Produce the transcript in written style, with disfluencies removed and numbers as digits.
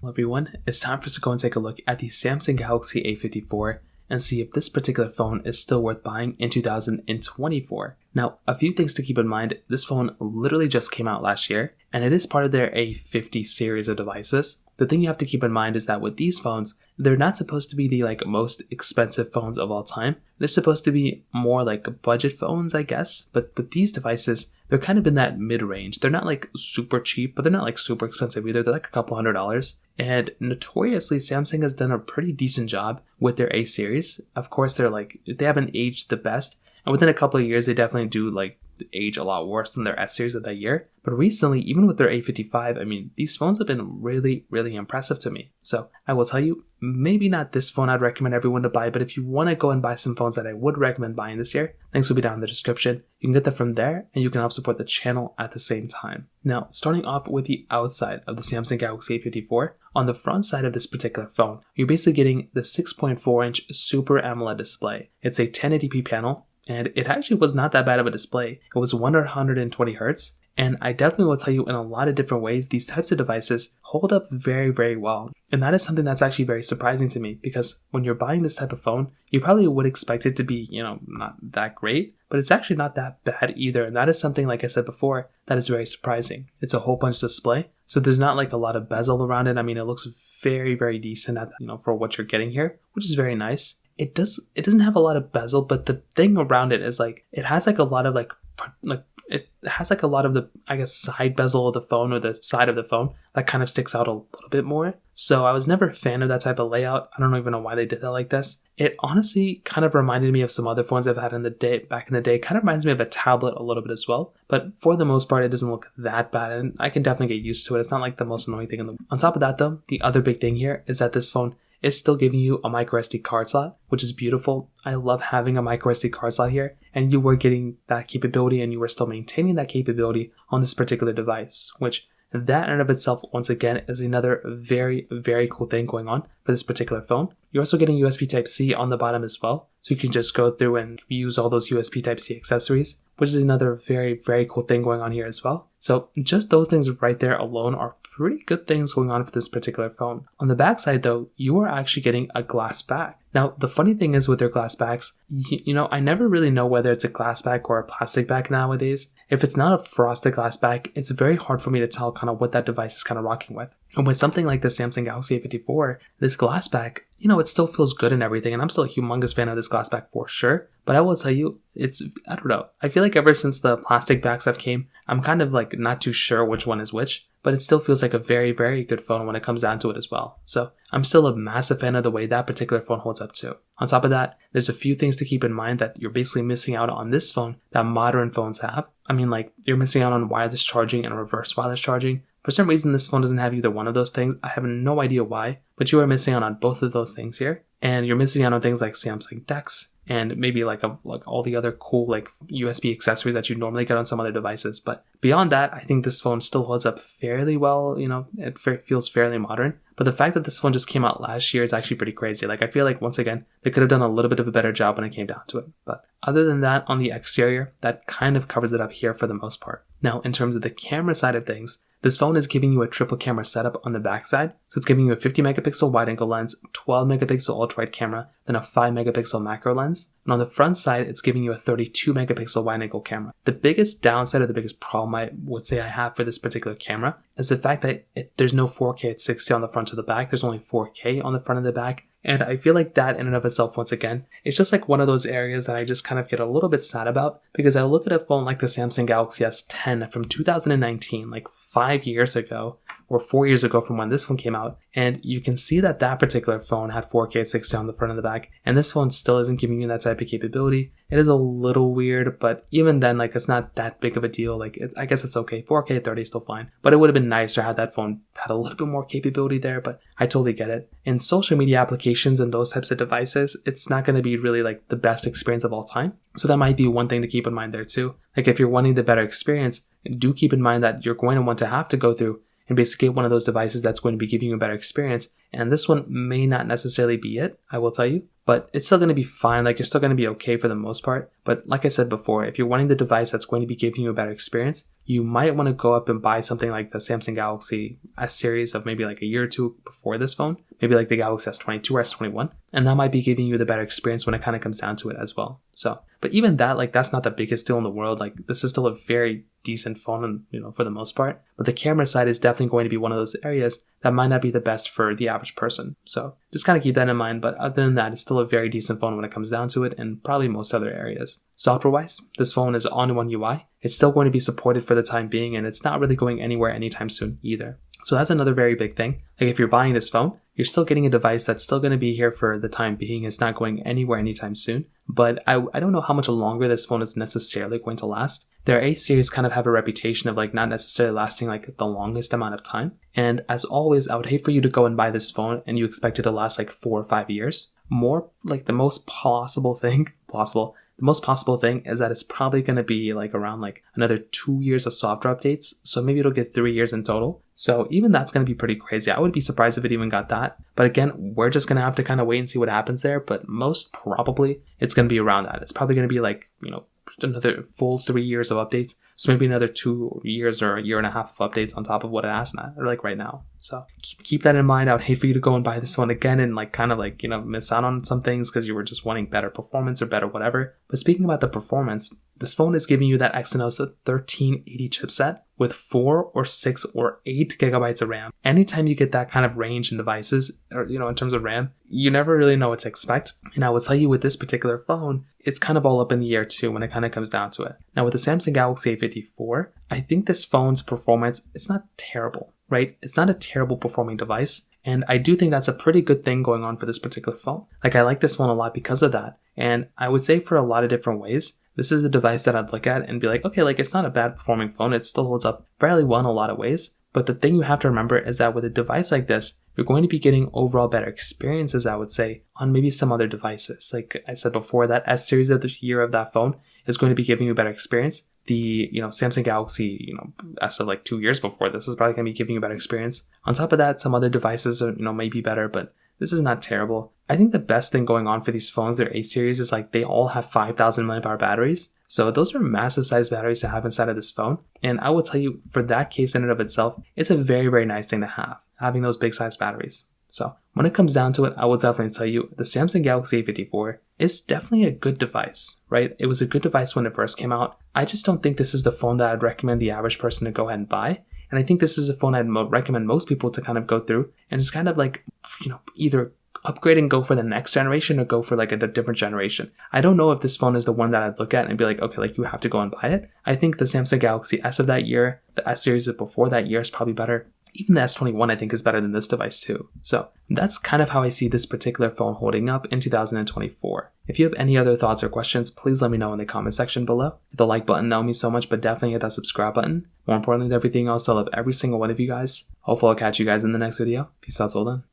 Hello everyone, it's time for us to go and take a look at the Samsung Galaxy A54 and see if this particular phone is still worth buying in 2024. Now, a few things to keep in mind, this phone literally just came out last year, and it is part of their A50 series of devices. The thing you have to keep in mind is that with these phones, they're not supposed to be the most expensive phones of all time. They're supposed to be more like budget phones, I guess, but with these devices, they're kind of in that mid-range. They're not like super cheap, but they're not like super expensive either. They're like a couple $100. And notoriously, Samsung has done a pretty decent job with their A series. Of course, they haven't aged the best. And within a couple of years, they definitely do age a lot worse than their S series of that year. But recently, even with their A55, these phones have been really, really impressive to me. So I will tell you, maybe not this phone I'd recommend everyone to buy, but if you want to go and buy some phones that I would recommend buying this year, links will be down in the description. You can get them from there, and you can help support the channel at the same time. Now, starting off with the outside of the Samsung Galaxy A54, on the front side of this particular phone, you're basically getting the 6.4-inch Super AMOLED display. It's a 1080p panel, and it actually was not that bad of a display. It was 120 Hz, and I definitely will tell you in a lot of different ways, these types of devices hold up very, very well. And that is something that's actually very surprising to me, because when you're buying this type of phone, you probably would expect it to be, not that great, but it's actually not that bad either. And that is something, like I said before, that is very surprising. It's a hole punch display, so there's not a lot of bezel around it. It looks very, very decent at, for what you're getting here, which is very nice. It doesn't have a lot of bezel, but the thing around it is it has a lot of it has a lot of the, I guess, side bezel of the phone, or the side of the phone that kind of sticks out a little bit more. So I was never a fan of that type of layout. I don't even know why they did that like this. It honestly kind of reminded me of some other phones I've had back in the day. Kind of reminds me of a tablet a little bit as well. But for the most part, it doesn't look that bad, and I can definitely get used to it. It's not the most annoying thing in the world. On top of that though, the other big thing here is that this phone is still giving you a microSD card slot, which is beautiful. I love having a microSD card slot here, and you were getting that capability, and you were still maintaining that capability on this particular device, which that in and of itself, once again, is another very, very cool thing going on for this particular phone. You're also getting USB Type-C on the bottom as well, so you can just go through and use all those USB Type-C accessories, which is another very, very cool thing going on here as well. So just those things right there alone are pretty good things going on for this particular phone. On the back side though, you are actually getting a glass back. Now, the funny thing is with their glass backs, I never really know whether it's a glass back or a plastic back nowadays. If it's not a frosted glass back, it's very hard for me to tell kind of what that device is kind of rocking with. And with something like the Samsung Galaxy A54, this glass back, it still feels good and everything, and I'm still a humongous fan of this glass back for sure. But I will tell you, I don't know. I feel like ever since the plastic backs have came, I'm kind of not too sure which one is which, but it still feels like a very, very good phone when it comes down to it as well. So I'm still a massive fan of the way that particular phone holds up too. On top of that, there's a few things to keep in mind that you're basically missing out on this phone that modern phones have. You're missing out on wireless charging and reverse wireless charging. For some reason, this phone doesn't have either one of those things. I have no idea why, but you are missing out on both of those things here. And you're missing out on things like Samsung DeX, and maybe all the other cool USB accessories that you normally get on some other devices. But beyond that, I think this phone still holds up fairly well. It feels fairly modern. But the fact that this phone just came out last year is actually pretty crazy. I feel like, once again, they could have done a little bit of a better job when it came down to it. But other than that, on the exterior, that kind of covers it up here for the most part. Now, in terms of the camera side of things, this phone is giving you a triple camera setup on the backside. So it's giving you a 50 megapixel wide angle lens, 12 megapixel ultra wide camera, then a 5 megapixel macro lens. And on the front side, it's giving you a 32 megapixel wide angle camera. The biggest downside, or the biggest problem I would say I have for this particular camera, is the fact that there's no 4K at 60 on the front to the back. There's only 4K on the front and the back. And I feel like that in and of itself, once again, it's just one of those areas that I just kind of get a little bit sad about, because I look at a phone like the Samsung Galaxy S10 from 2019, 5 years ago, or 4 years ago from when this one came out, and you can see that particular phone had 4K at 60 on the front and the back, and this phone still isn't giving you that type of capability. It is a little weird, but even then, it's not that big of a deal. I guess it's okay. 4K at 30 is still fine, but it would have been nicer had that phone had a little bit more capability there, but I totally get it. In social media applications and those types of devices, it's not going to be really the best experience of all time. So that might be one thing to keep in mind there too. If you're wanting the better experience, do keep in mind that you're going to want to have to go through and basically get one of those devices that's going to be giving you a better experience. And this one may not necessarily be it, I will tell you, but it's still going to be fine. Like, you're still going to be okay for the most part. But like I said before, if you're wanting the device that's going to be giving you a better experience, you might want to go up and buy something like the Samsung Galaxy S series of maybe like a year or two before this phone, maybe like the Galaxy S22 or S21, and that might be giving you the better experience when it kind of comes down to it as well. So, but even that, like, that's not the biggest deal in the world. Like, this is still a very decent phone, for the most part, but the camera side is definitely going to be one of those areas that might not be the best for the average person. So just kind of keep that in mind. But other than that, it's still a very decent phone when it comes down to it, and probably most other areas. Software wise, this phone is all-in-one UI. It's still going to be supported for the time being, and it's not really going anywhere anytime soon either. So that's another very big thing. Like, if you're buying this phone, you're still getting a device that's still going to be here for the time being. It's not going anywhere anytime soon. But I don't know how much longer this phone is necessarily going to last. Their A series kind of have a reputation of like not necessarily lasting like the longest amount of time. And as always, I would hate for you to go and buy this phone and you expect it to last like 4 or 5 years. More like the most possible thing is that it's probably going to be like around like another 2 years of software updates. So maybe it'll get 3 years in total. So even that's going to be pretty crazy. I would be surprised if it even got that. But again, we're just going to have to kind of wait and see what happens there. But most probably it's going to be around that. It's probably going to be like, another full 3 years of updates. So maybe another 2 years or a year and a half of updates on top of what it has now, or like right now. So keep that in mind. I would hate for you to go and buy this one again and like kind of like, miss out on some things because you were just wanting better performance or better whatever. But speaking about the performance, this phone is giving you that Exynos 1380 chipset with 4 or 6 or 8 gigabytes of RAM. Anytime you get that kind of range in devices, or in terms of RAM, you never really know what to expect. And I will tell you with this particular phone, it's kind of all up in the air too when it kind of comes down to it. Now with the Samsung Galaxy A54, I think this phone's performance, it's not terrible, right? It's not a terrible performing device. And I do think that's a pretty good thing going on for this particular phone. Like, I like this phone a lot because of that. And I would say for a lot of different ways, this is a device that I'd look at and be like, okay, like it's not a bad performing phone. It still holds up fairly well in a lot of ways. But the thing you have to remember is that with a device like this, you're going to be getting overall better experiences, I would say, on maybe some other devices. Like I said before, that S series of the year of that phone is going to be giving you a better experience. The Samsung Galaxy, as of like 2 years before this is probably going to be giving you a better experience. On top of that, some other devices are, may be better, but this is not terrible. I think the best thing going on for these phones, their A series, is like they all have 5,000 mAh batteries. So those are massive size batteries to have inside of this phone. And I will tell you, for that case in and of itself, it's a very, very nice thing to have, having those big size batteries. So when it comes down to it, I will definitely tell you the Samsung Galaxy A54 is definitely a good device, right? It was a good device when it first came out. I just don't think this is the phone that I'd recommend the average person to go ahead and buy. And I think this is a phone I'd recommend most people to kind of go through and just kind of like, either upgrade and go for the next generation or go for like a different generation. I don't know if this phone is the one that I'd look at and be like, okay, like you have to go and buy it. I think the Samsung Galaxy S of that year, the S series of before that year is probably better. Even the S21 I think is better than this device too. So that's kind of how I see this particular phone holding up in 2024. If you have any other thoughts or questions, please let me know in the comment section below. Hit the like button, that would mean so much, but definitely hit that subscribe button. More importantly than everything else, I love every single one of you guys. Hopefully I'll catch you guys in the next video. Peace out till then.